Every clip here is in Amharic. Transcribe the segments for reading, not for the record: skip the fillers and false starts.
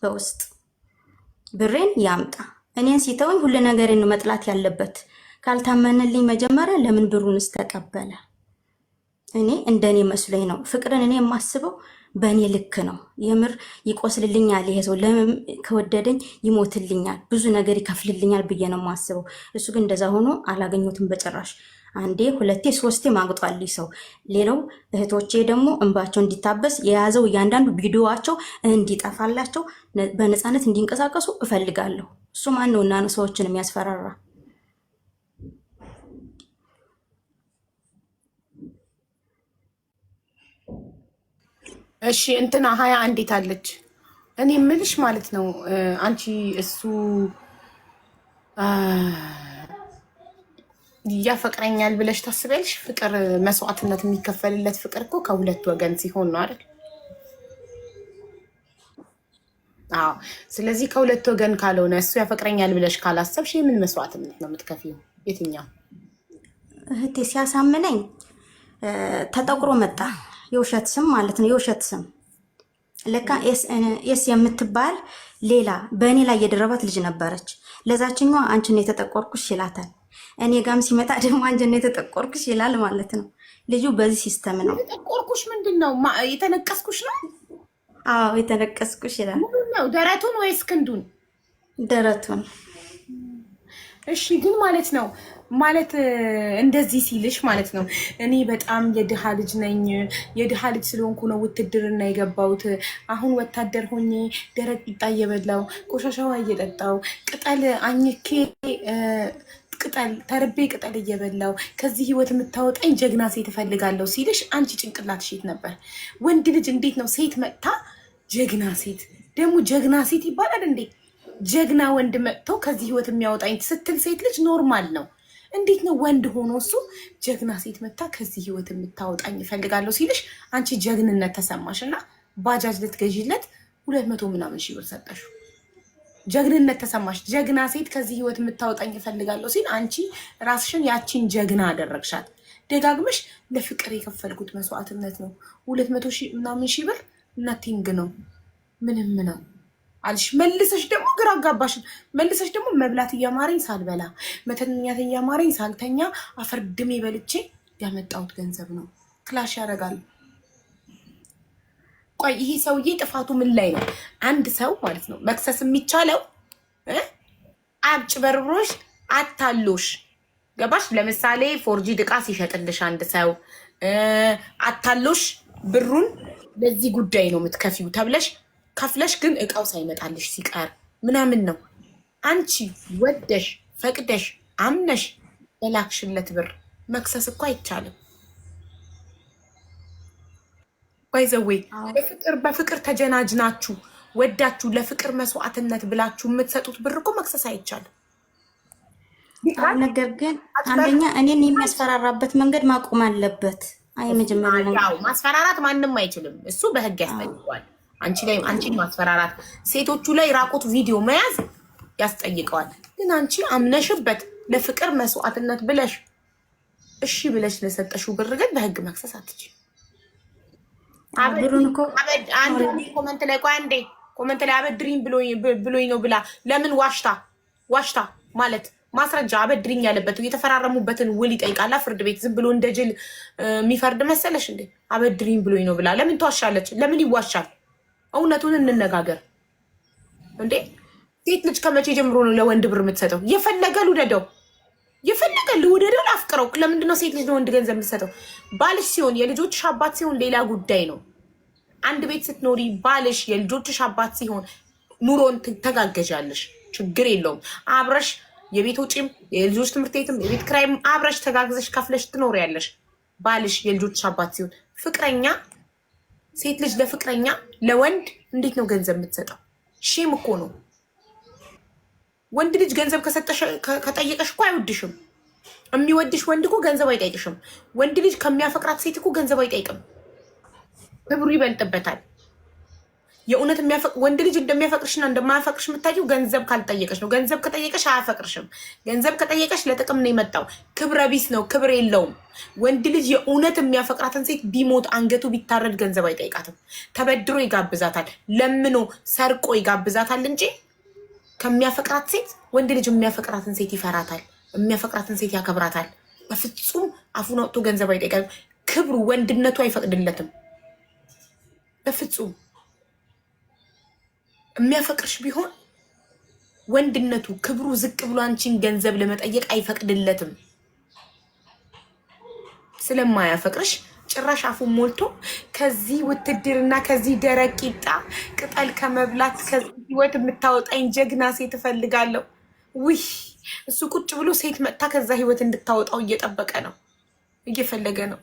በውስጥ ብሬን ያምጣ። እኔን ሲተውኝ ሁሉ ነገሬን ነው መጥላት ያለበት። ካልታመነልኝ መጀመሪያ ለምን ብሩንስ ተቀበለ? እኔ እንደኔ መስሎኝ ነው። ፍቅርን እኔ የማስበው በእኔ ልክ ነው። የምር ይቆስልልኛል ይሄ ሰው፣ ለምን ከወደደኝ ይሞትልኛል፣ ብዙ ነገር ይከፍልልኛል ብዬ ነው የማስበው። እሱ ግን እንደዛ ሆኖ አላገኘሁትም በጭራሽ። አንዴ ሁለቴ ሶስቴ ማግጧልኝ ሰው። ሌላው እህቶቼ ደግሞ እንባቸው እንዲታበስ የያዘው እያንዳንዱ ቪዲዮዋቸው እንዲጠፋላቸው በነፃነት እንዲንቀሳቀሱ እፈልጋለሁ። እሱ ማን ነው እና ሰዎችን የሚያስፈራራ? እሺ እንትና 20 እንዴት አለች? እኔ ምልሽ ማለት ነው አንቺ እሱ ያፈቅረኛል ብለሽ ታስቢያለሽ? ፍቅር መስዋዕትነት የሚከፈልለት ፍቅር እኮ ከሁለት ወገን ሲሆን ነው አይደል? አዎ። ስለዚህ ከሁለት ወገን ካልሆነ እሱ ያፈቅረኛል ብለሽ ካላሰብሽ ምን መስዋዕትነት ነው የምትከፊው? የትኛው? እህቴ ሲያሳምነኝ ተጠቁሮ መጣ። የውሸት ስም ማለት ነው፣ የውሸት ስም። ለካ ኤስ የምትባል ሌላ በእኔ ላይ የደረባት ልጅ ነበረች። ለዛችኛዋ አንቺን የተጠቆርኩሽ ይላታል። እኔ ጋም ሲመጣ ደግሞ አንቺን የተጠቆርኩሽ ይላል ማለት ነው። ልጁ በዚህ ሲስተም ነው። የተጠቆርኩሽ ምንድን ነው? የተነቀስኩሽ ነው? አዎ የተነቀስኩሽ ይላል። ደረቱን ወይስ ክንዱን? ደረቱን። እሺ ግን ማለት ነው ማለት እንደዚህ ሲልሽ ማለት ነው እኔ በጣም የድሃ ልጅ ነኝ፣ የድሃ ልጅ ስለሆንኩ ነው ውትድርና የገባሁት። አሁን ወታደር ሆኜ ደረቅ ቂጣ እየበላው ቆሻሻዋ እየጠጣው ቅጠል አኝኬ ቅጠል ተርቤ ቅጠል እየበላው ከዚህ ህይወት የምታወጣኝ ጀግና ሴት እፈልጋለሁ ሲልሽ አንቺ ጭንቅላት ሴት ነበር። ወንድ ልጅ እንዴት ነው ሴት መጥታ ጀግና ሴት ደግሞ ጀግና ሴት ይባላል እንዴ? ጀግና ወንድ መጥቶ ከዚህ ህይወት የሚያወጣኝ ስትል ሴት ልጅ ኖርማል ነው። እንዴት ነው ወንድ ሆኖ እሱ ጀግና ሴት መታ ከዚህ ህይወት የምታወጣኝ እፈልጋለሁ ሲልሽ አንቺ ጀግንነት ተሰማሽ እና ባጃጅ ልትገዢለት 200 ምናምን ሺህ ብር ሰጠሹ። ጀግንነት ተሰማሽ። ጀግና ሴት ከዚህ ህይወት የምታወጣኝ እፈልጋለሁ ሲል አንቺ ራስሽን ያቺን ጀግና አደረግሻት። ደጋግመሽ ለፍቅር የከፈልኩት መስዋዕትነት ነው 200 ሺህ ምናምን ሺህ ብር ነቲንግ ነው ምንም ነው አልሽ። መልሰሽ ደግሞ ግራ አጋባሽን። መልሰሽ ደግሞ መብላት እያማረኝ ሳልበላ መተኛት እያማረኝ ሳልተኛ አፈር ድሜ በልቼ ያመጣሁት ገንዘብ ነው ክላሽ ያደርጋል። ቆይ ይሄ ሰውዬ ጥፋቱ ምን ላይ ነው? አንድ ሰው ማለት ነው መክሰስ የሚቻለው አጭበርብሮሽ አታሎሽ፣ ገባሽ? ለምሳሌ ፎርጂ ዕቃ ሲሸጥልሽ አንድ ሰው አታሎሽ ብሩን ለዚህ ጉዳይ ነው የምትከፊው ተብለሽ ከፍለሽ ግን እቃው ሳይመጣልሽ ሲቀር ምናምን ነው። አንቺ ወደሽ ፈቅደሽ አምነሽ የላክሽለት ብር መክሰስ እኮ አይቻልም። ባይዘዌ በፍቅር ተጀናጅናችሁ ወዳችሁ ለፍቅር መስዋዕትነት ብላችሁ የምትሰጡት ብር እኮ መክሰስ አይቻልም። ነገር ግን አንደኛ እኔን የሚያስፈራራበት መንገድ ማቆም አለበት። አይ መጀመሪያ ማስፈራራት ማንም አይችልም፣ እሱ በህግ ያስጠይቀዋል። አንቺን ማስፈራራት ሴቶቹ ላይ ራቁት ቪዲዮ መያዝ ያስጠይቀዋል። ግን አንቺ አምነሽበት ለፍቅር መስዋዕትነት ብለሽ እሺ ብለሽ ለሰጠሽው ብር ግን በህግ መክሰስ አትችይም። ብሩን እኮ አንድ ኮመንት ላይ ቆይ አንዴ ኮመንት ላይ አበድሪኝ ብሎኝ ነው ብላ ለምን ዋሽታ ማለት ማስረጃ አበድሪኝ ያለበት የተፈራረሙበትን ውል ይጠይቃላ ፍርድ ቤት። ዝም ብሎ እንደ ጅል የሚፈርድ መሰለሽ እንዴ? አበድሪኝ ብሎኝ ነው ብላ ለምን ትዋሻለች? ለምን ይዋሻል? እውነቱን እንነጋገር እንዴ። ሴት ልጅ ከመቼ ጀምሮ ነው ለወንድ ብር የምትሰጠው? የፈለገ ልውደደው ላፍቅረው። ለምንድነው ሴት ልጅ ለወንድ ገንዘብ የምትሰጠው? ባልሽ ሲሆን የልጆችሽ አባት ሲሆን ሌላ ጉዳይ ነው። አንድ ቤት ስትኖሪ ባልሽ የልጆችሽ አባት ሲሆን ኑሮን ተጋገዣለሽ፣ ችግር የለውም። አብረሽ የቤት ውጪም የልጆች ትምህርት ቤትም የቤት ክራይም አብረሽ ተጋግዘሽ ከፍለሽ ትኖሪያለሽ። ባልሽ የልጆችሽ አባት ሲሆን ፍቅረኛ ሴት ልጅ ለፍቅረኛ ለወንድ እንዴት ነው ገንዘብ የምትሰጠው? ሼም እኮ ነው። ወንድ ልጅ ገንዘብ ከጠየቀሽ እኮ አይወድሽም። የሚወድሽ ወንድ እኮ ገንዘብ አይጠይቅሽም። ወንድ ልጅ ከሚያፈቅራት ሴት እኮ ገንዘብ አይጠይቅም፣ ክብሩ ይበልጥበታል። የእውነት ወንድ ልጅ እንደሚያፈቅርሽና እንደማያፈቅርሽ የምታየው ገንዘብ ካልጠየቀሽ ነው። ገንዘብ ከጠየቀሽ አያፈቅርሽም። ገንዘብ ከጠየቀሽ ለጥቅም ነው የመጣው። ክብረ ቢስ ነው፣ ክብር የለውም። ወንድ ልጅ የእውነት የሚያፈቅራትን ሴት ቢሞት አንገቱ ቢታረድ ገንዘብ አይጠይቃትም። ተበድሮ ይጋብዛታል፣ ለምኖ ሰርቆ ይጋብዛታል እንጂ ከሚያፈቅራት ሴት ወንድ ልጅ የሚያፈቅራትን ሴት ይፈራታል፣ የሚያፈቅራትን ሴት ያከብራታል። በፍጹም አፉን አውጥቶ ገንዘብ አይጠይቃትም። ክብሩ ወንድነቱ አይፈቅድለትም በፍጹም። የሚያፈቅርሽ ቢሆን ወንድነቱ ክብሩ ዝቅ ብሎ አንቺን ገንዘብ ለመጠየቅ አይፈቅድለትም። ስለማያፈቅርሽ ጭራሽ አፉን ሞልቶ ከዚህ ውትድርና ከዚህ ደረቅ ቂጣ ቅጠል ከመብላት ከዚህ ህይወት የምታወጣኝ ጀግና ሴት እፈልጋለሁ። ውይ እሱ ቁጭ ብሎ ሴት መጥታ ከዛ ህይወት እንድታወጣው እየጠበቀ ነው፣ እየፈለገ ነው።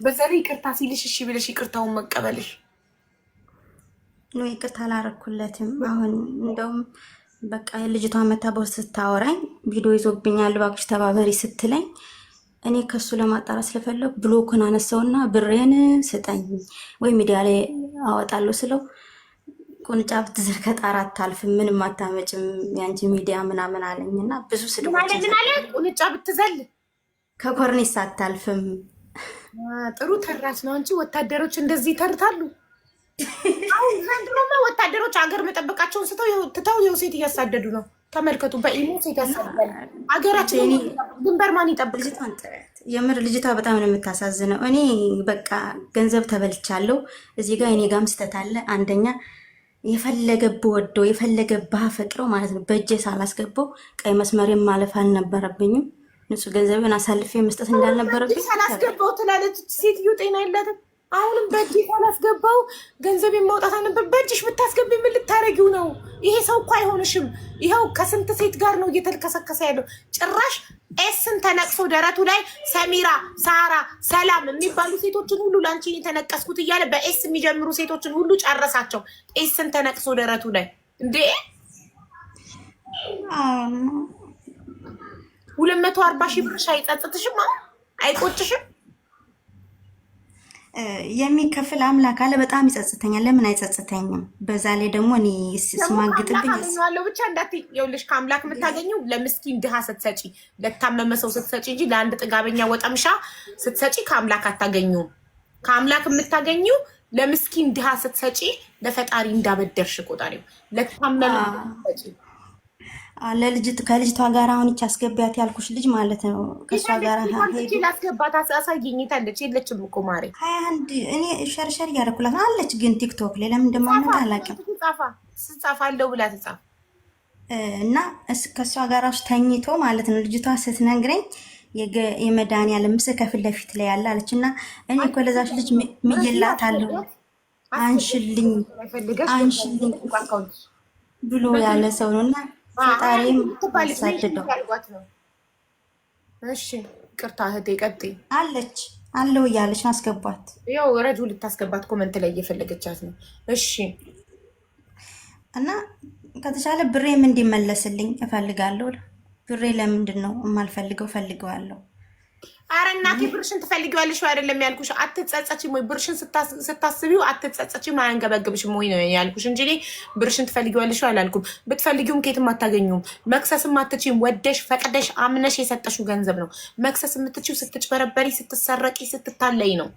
በዛ ላይ ይቅርታ ሲልሽ እሺ ብለሽ ይቅርታውን መቀበልሽ ነው። ይቅርታ አላረኩለትም። አሁን እንደውም በቃ ልጅቷ መታ በውስጥ ስታወራኝ ቪዲዮ ይዞብኛል እባክሽ ተባበሪ ስትለኝ እኔ ከሱ ለማጣራት ስለፈለኩ ብሎክን አነሳውና ብሬን ስጠኝ ወይ ሚዲያ ላይ አወጣለሁ ስለው ቁንጫ ብትዘር ከጣራ አታልፍም፣ ምንም አታመጭም ያንቺ ሚዲያ ምናምን አለኝና ብዙ ስድቦች ማለት ምን አለ? ቁንጫ ብትዘል ከኮርኔስ አታልፍም። ጥሩ ተራስ ነው እንጂ ወታደሮች እንደዚህ ይተርታሉ። አሁን ዘንድሮማ ወታደሮች ሀገር መጠበቃቸውን ትተው የው ሴት እያሳደዱ ነው። ተመልከቱ፣ በኢሞ ሴት ያሳደዳል። ሀገራችን ድንበር ማን ይጠብቅ? የምር ልጅቷ በጣም ነው የምታሳዝነው። እኔ በቃ ገንዘብ ተበልቻለሁ። እዚህ ጋር እኔ ጋም ስተት አለ። አንደኛ የፈለገ ብወደው የፈለገ ባፈቅረው ማለት ነው በእጄ ሳላስገባው ቀይ መስመሬን ማለፍ አልነበረብኝም። ንጹህ ገንዘብን አሳልፌ መስጠት እንዳልነበረብኝ ሳላስገባው ትላለች ሴትዮ። ጤና የላትም። አሁንም በእጅ ሳላስገባው ገንዘብ ማውጣት ነበር። በእጅሽ ብታስገቢ ምን ልታረጊው ነው? ይሄ ሰው እኮ አይሆንሽም። ይኸው ከስንት ሴት ጋር ነው እየተልከሰከሰ ያለው። ጭራሽ ኤስን ተነቅሶ ደረቱ ላይ ሰሚራ፣ ሳራ፣ ሰላም የሚባሉ ሴቶችን ሁሉ ላንቺ የተነቀስኩት እያለ በኤስ የሚጀምሩ ሴቶችን ሁሉ ጨረሳቸው። ኤስን ተነቅሶ ደረቱ ላይ እንዴ 240 ሺህ ብር አይጸጽትሽም? አይቆጭሽም? የሚከፍል አምላክ አለ። በጣም ይጸጽተኛል። ለምን አይጸጽተኝም? በዛ ላይ ደግሞ እኔ ስማግጥብኝ ያለው ብቻ እንዳትይውልሽ ከአምላክ የምታገኘው ለምስኪን ድሃ ስትሰጪ፣ ለታመመ ሰው ስትሰጪ እንጂ ለአንድ ጥጋበኛ ወጠምሻ ስትሰጪ ከአምላክ አታገኙም። ከአምላክ የምታገኘው ለምስኪን ድሃ ስትሰጪ ለፈጣሪ እንዳበደርሽ ቆጣሪው ለታመመ ስትሰጪ ከልጅቷ ጋር አሁን ይቻ አስገቢያት ያልኩሽ ልጅ ማለት ነው። ከሷ ጋር ላስገባት አሳይኝታለች። የለችም እኮ ማሬ 21 እኔ ሸርሸር እያደረኩላት አለች። ግን ቲክቶክ ላይ ለምን እንደማመጣ አላውቅም። ስጻፋለሁ ብላ ትጻፍ እና ከሷ ጋር ተኝቶ ማለት ነው። ልጅቷ ስትነግረኝ የመድኃኒዓለም ምስል ከፊት ለፊት ላይ ያለ አለች እና እኔ እኮ ለዛች ልጅ ምይላታለሁ አንሽልኝ ብሎ ያለ ሰው ነው እና ፈጣሪም ሳድደው እሺ ቅርታ እህቴ ቀጥይ አለች አለው እያለች አስገባት። ያው ረጁ ልታስገባት ኮመንት ላይ እየፈለገቻት ነው። እሺ እና ከተቻለ ብሬም እንዲመለስልኝ እፈልጋለሁ። ብሬ ለምንድን ነው የማልፈልገው? ፈልገዋለሁ። አረ እናቴ ብርሽን ትፈልጊዋለሽ ወይ አይደለም ያልኩሽ። አትጸጸቺም ወይ ብርሽን ስታስቢው አትጸጸቺም፣ አያንገበግብሽም ወይ ነው ያልኩሽ እንጂ ብርሽን ትፈልጊዋለሽ ወይ አላልኩም። ብትፈልጊውም ከየትም አታገኙም። መክሰስም አትችይም። ወደሽ ፈቅደሽ አምነሽ የሰጠሽው ገንዘብ ነው። መክሰስ የምትችይው ስትጭበረበሪ፣ ስትሰረቂ፣ ስትታለይ ነው።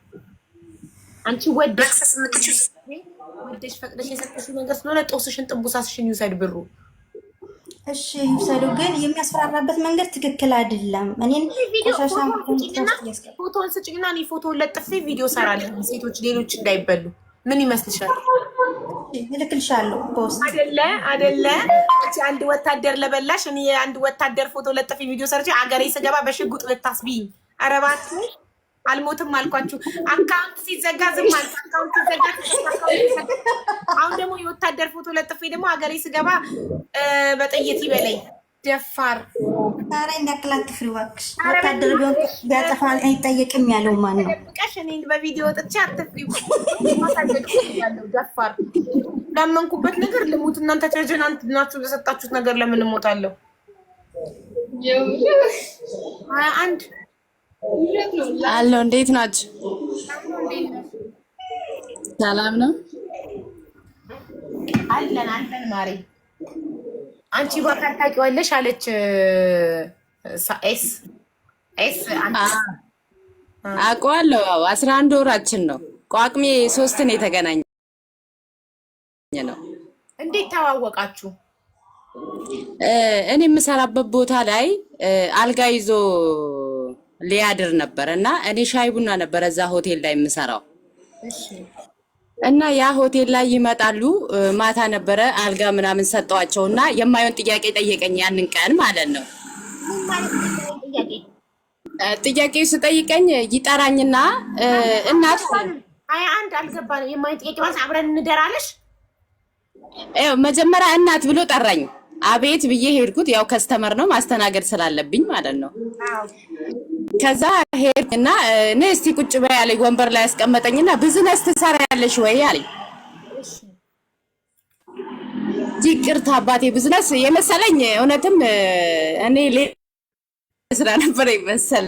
አንቺ ወደሽ ፈቅደሽ የሰጠሽው ነገር ስለሆነ ጦስሽን ጥንቡሳስሽን ይውሰድ ብሩ። እሺ ይውሰዱ፣ ግን የሚያስፈራራበት መንገድ ትክክል አይደለም። እኔን ፎቶን ስጭኝና እኔ ፎቶን ለጥፌ ቪዲዮ ሰራለሁ። ሴቶች ሌሎች እንዳይበሉ ምን ይመስልሻል? እልክልሻለሁ ፖስት አይደለ አንድ ወታደር ለበላሽ እኔ አንድ ወታደር ፎቶ ለጥፌ ቪዲዮ ሰርቼ አገሬ ስገባ በሽጉጥ ልታስቢኝ። ኧረ እባክሽ አልሞትም አልኳችሁ። አካውንት ሲዘጋ ዝም አልኩ። አካውንት ሲዘጋ አሁን ደግሞ የወታደር ፎቶ ለጥፌ ደግሞ ሀገሬ ስገባ በጥይት ይበለኝ። ደፋር ኧረ እንዳክላትፍሪ እባክሽ። ወታደር ቢሆን ቢያጠፋ አይጠየቅም ያለው ማን ነው? ቀሽ እኔ በቪዲዮ ወጥቼ አትፍሪ ያለው ደፋር። ላመንኩበት ነገር ልሙት። እናንተ ተጀናንት ናችሁ። ለሰጣችሁት ነገር ለምን እሞታለሁ? አለው እንዴት ናችሁ? ሰላም ነው አለን ማሪ። አንቺ ባካል ታውቂዋለሽ አለች ኤስ ኤስ አውቀዋለሁ። 11 ወራችን ነው። ቋቅሜ 3 የተገናኘ ነው። እንዴት ተዋወቃችሁ? እኔ የምሰራበት ቦታ ላይ አልጋ ይዞ ሊያድር ነበር እና እኔ ሻይ ቡና ነበር እዛ ሆቴል ላይ የምሰራው። እና ያ ሆቴል ላይ ይመጣሉ። ማታ ነበረ አልጋ ምናምን ሰጠዋቸው እና የማየውን ጥያቄ ጠየቀኝ። ያንን ቀን ማለት ነው። ጥያቄው ስጠይቀኝ ይጠራኝና እናት አንድ አልገባንም። የማየውን ጥያቄ ማለት አብረን እንደራለሽ። መጀመሪያ እናት ብሎ ጠራኝ። አቤት ብዬ ሄድኩት። ያው ከስተመር ነው ማስተናገድ ስላለብኝ ማለት ነው። ከዛ ሄድና ነይ እስቲ ቁጭ በይ አለኝ። ወንበር ላይ ያስቀመጠኝና ቢዝነስ ትሰሪያለሽ ወይ አለኝ። ይቅርታ አባቴ ቢዝነስ የመሰለኝ እውነትም እኔ ስራ ነበር ይመስል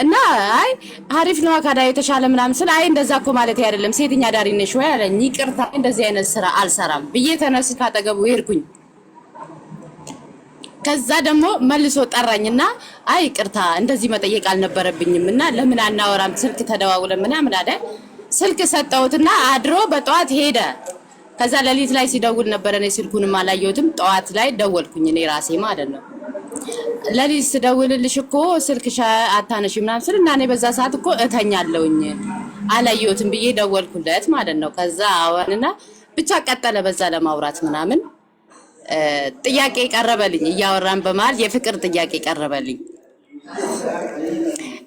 እና አይ አሪፍ ነው አካዳ የተሻለ ምናምን ስለ አይ እንደዛ እኮ ማለት አይደለም ሴተኛ ዳሪ ነሽ ወይ አለኝ። ይቅርታ እንደዚህ አይነት ስራ አልሰራም ብዬ ተነስ ካጠገቡ ሄድኩኝ። ከዛ ደግሞ መልሶ ጠራኝና አይ ይቅርታ እንደዚህ መጠየቅ አልነበረብኝም እና ለምን አናወራም ስልክ ተደዋውለን ምናምን አለ። ስልክ ሰጠሁትና አድሮ በጠዋት ሄደ። ከዛ ሌሊት ላይ ሲደውል ነበር። እኔ ስልኩንም አላየሁትም። ጠዋት ላይ ደወልኩኝ እኔ ራሴ ማለት ነው። ሌሊት ስደውልልሽ እኮ ስልክሽ አታነሺ ምናምን ስል እና እኔ በዛ ሰዓት እኮ እተኛለሁኝ አላየሁትም ብዬ ደወልኩለት ማለት ነው። ከዛ አወንና ብቻ ቀጠለ በዛ ለማውራት ምናምን ጥያቄ ቀረበልኝ። እያወራን በመሃል የፍቅር ጥያቄ ቀረበልኝ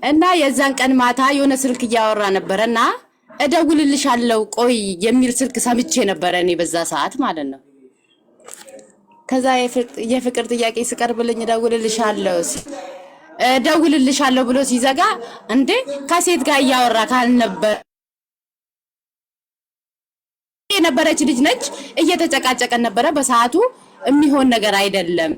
እና የዛን ቀን ማታ የሆነ ስልክ እያወራ ነበርና እደውልልሻለሁ ቆይ የሚል ስልክ ሰምቼ ነበር እኔ በዛ ሰዓት ማለት ነው። ከዛ የፍቅር ጥያቄ ሲቀርብልኝ እደውልልሻለሁ ብሎ ሲዘጋ እንዴ ከሴት ጋር እያወራ ካልነበር የነበረች ልጅ ነች። እየተጨቃጨቀን ነበረ በሰዓቱ የሚሆን ነገር አይደለም